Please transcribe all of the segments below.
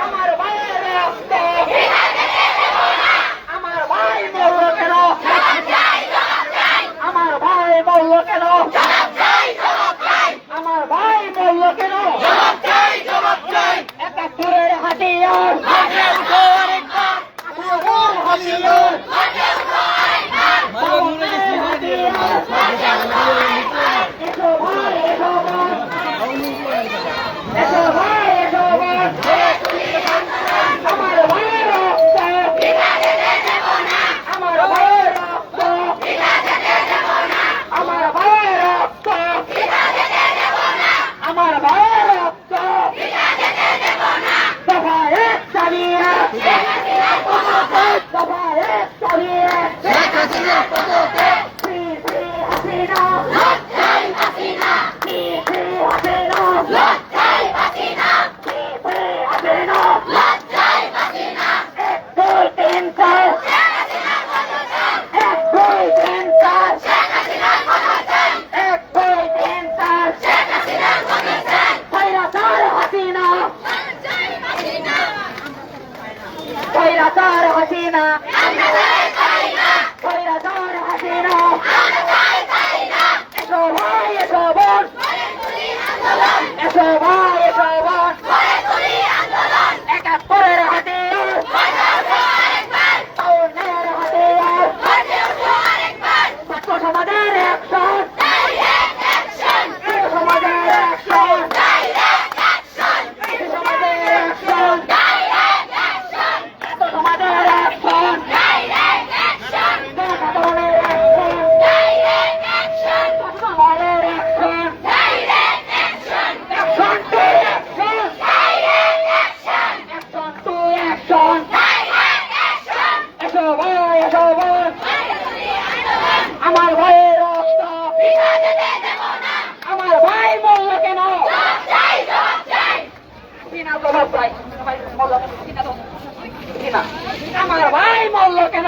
আমার ভাইয়ের রক্ত আমার ভাই মরল কেন? আমার ভাই মরল কেন? আমার ভাই মরল কেন? একাত্তরের হাতিয়ার হাতিয়ার এসো ভাই এসো এসো ভাই এসো আমার ভাইয়ের রক্ত আমার ভাইয়ের রক্ত আমার ভাইয়ের রক্ত আমার ভাইয়ের রক্ত দফা এক চালিয়ে দফা এক চালিয়ে Shri Shri Hasina Shri Shri Hasina Khairat Hasina Khairat Hasina Eso bhai eso bon Eso bhai eso bon Ekattorer hatiyar Tauner hatiyar Satto samajer action Satto samajer action Satto samajer action আমার ভাইয়ের রক্ত আমার ভাই মরল কেন? জবাব চাই আমার ভাই মরল কেন?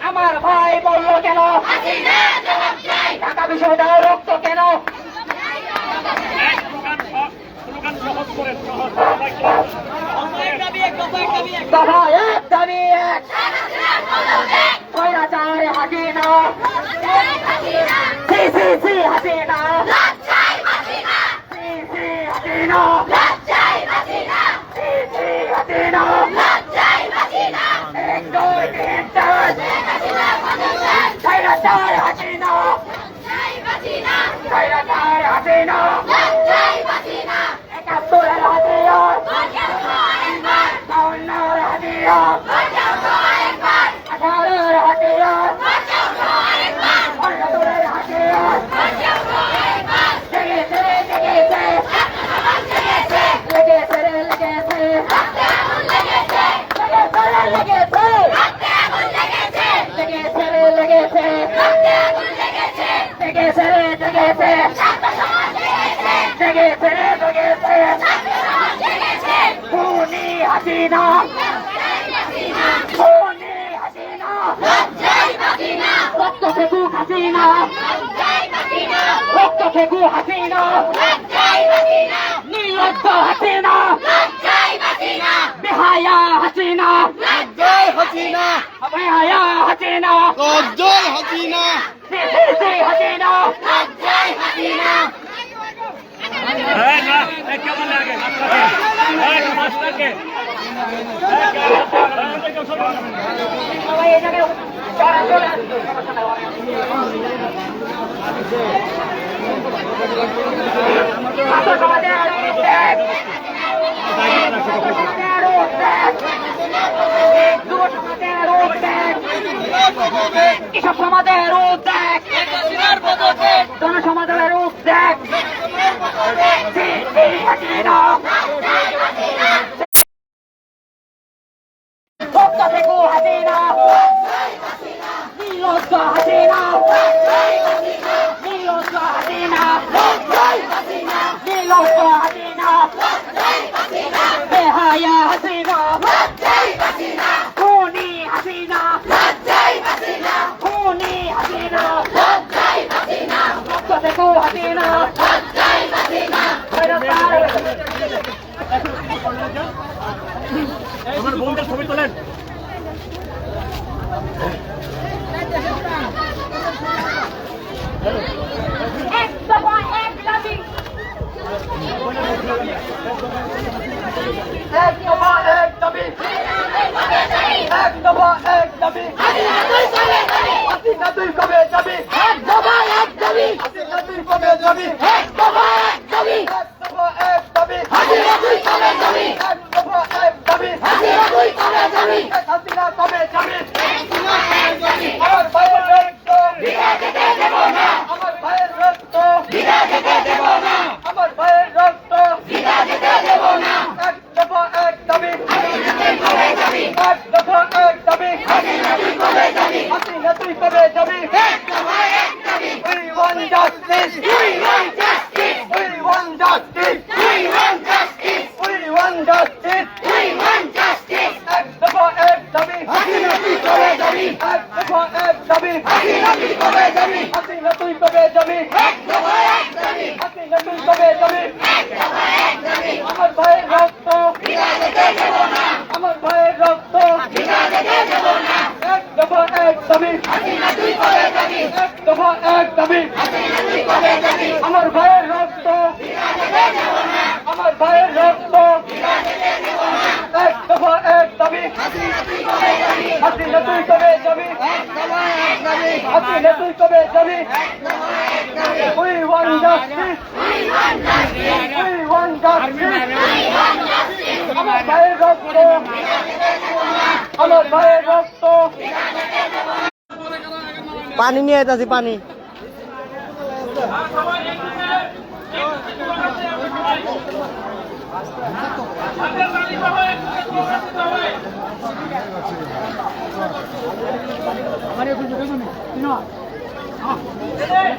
আমার ভাই মরল কেন? ঢাকা বিশ্ববিদ্যালয়ের রক্ত কেন? দফা এক দাবি এক স্বৈরাচার হাসিনা শ্রী শ্রী শ্রী হাসিনা শ্রী শ্রী হাসিনা শ্রী শ্রী হাসিনা এক দুই তিন চার স্বৈরাচার হাসিনা স্বৈরাচার হাসিনা একাত্তরের হাতিয়ার বাউন্নের হাতিয়ার 18-এর হাতিয়ার 75-এর হাতিয়ার লেগেছে লেগেছে লেগেছে লেগেছে লেগেছে লেগেছে খুনি হাসিনা খুনি হাসিনা রক্ত ফেকু হাসিনা রক্ত ফেকু হাসিনা নির্লজ্জ হাসিনা বেহায়া হাসিনা বেহায়া হাসিনা লজ্জায় হাসিনা হাসিনা কেমন লাগে মাস্টারকে এসব সমাজের উদ্যোগ জনসমাজের উদ্যোগ রক্ত ফেকু হাসিনা নির্লজ্জ হাসিনা নির্লজ্জ হাসিনা নির্লজ্জ হাসিনা বেহায়া হাসিনা খুনি হাসিনা খুনি হাসিনা রক্ত ফেকু হাসিনা হাসিনা তুই কবে যাবি? এক দফা এক দাবি। হাসিনা তুই কবে যাবি? এক দফা এক দাবি। এক দফা এক দাবি। হাসিনা তুই কবে যাবি? এক দফা এক দাবি। হাসিনা তুই কবে যাবি? হাসিনা কবে যাবি? আমার ভাইয়ের রক্ত ভিক্ষা খেতে দেব না। আমার ভাইয়ের রক্ত ভিক্ষা খেতে দেব না। আমার ভাইয়ের রক্ত ভিক্ষা খেতে দেব না। এক দফা এক দাবি। হাসিনা তুই কবে যাবি? এক দফা এক দাবি। হাসিনা তুই কবে যাবি? হাসিনা তুই কবে যাবি? এক দফা এক দাবি। We want justice. We want justice. We want justice. We want justice. We want justice. We want justice. এক দফা এক দাবি। হাসিনা তুই কবে যাবি? এক দফা এক দাবি। হাসিনা তুই কবে যাবি? হাসিনা তুই কবে যাবি? এক দফা এক দাবি। হাসিনা তুই কবে যাবি? এক দফা এক দাবি। আমার ভাইয়ের রক্ত ভিক্ষা খেতে দেব না। আমার ভাইয়ের রক্ত ভিক্ষা খেতে দেব না। এক দফা এক দাবি। হাসিনা তুই কবে যাবি? এক দফা এক দাবি। হাসিনা তুই কবে যাবি? আমার ভাইয়ের রক্ত ভিক্ষা খেতে দেব না। আমার ভাইয়ের রক্ত ভিক্ষা খেতে দেব না। এক দফা এক দাবি। হাসিনা তুই কবে যাবি? হাসিনা তুই কবে যাবি? এক দফা এক দাবি। হাসিনা তুই কবে যাবি? এক দফা এক দাবি। We want justice. We want justice. We want justice. We want justice. আমার ভাইয়ের রক্ত ভিক্ষা খেতে দেব না। আমার ভাইয়ের রক্ত ভিক্ষা খেতে দেব না। পানি নিয়ে আইতাছি পানি। আমার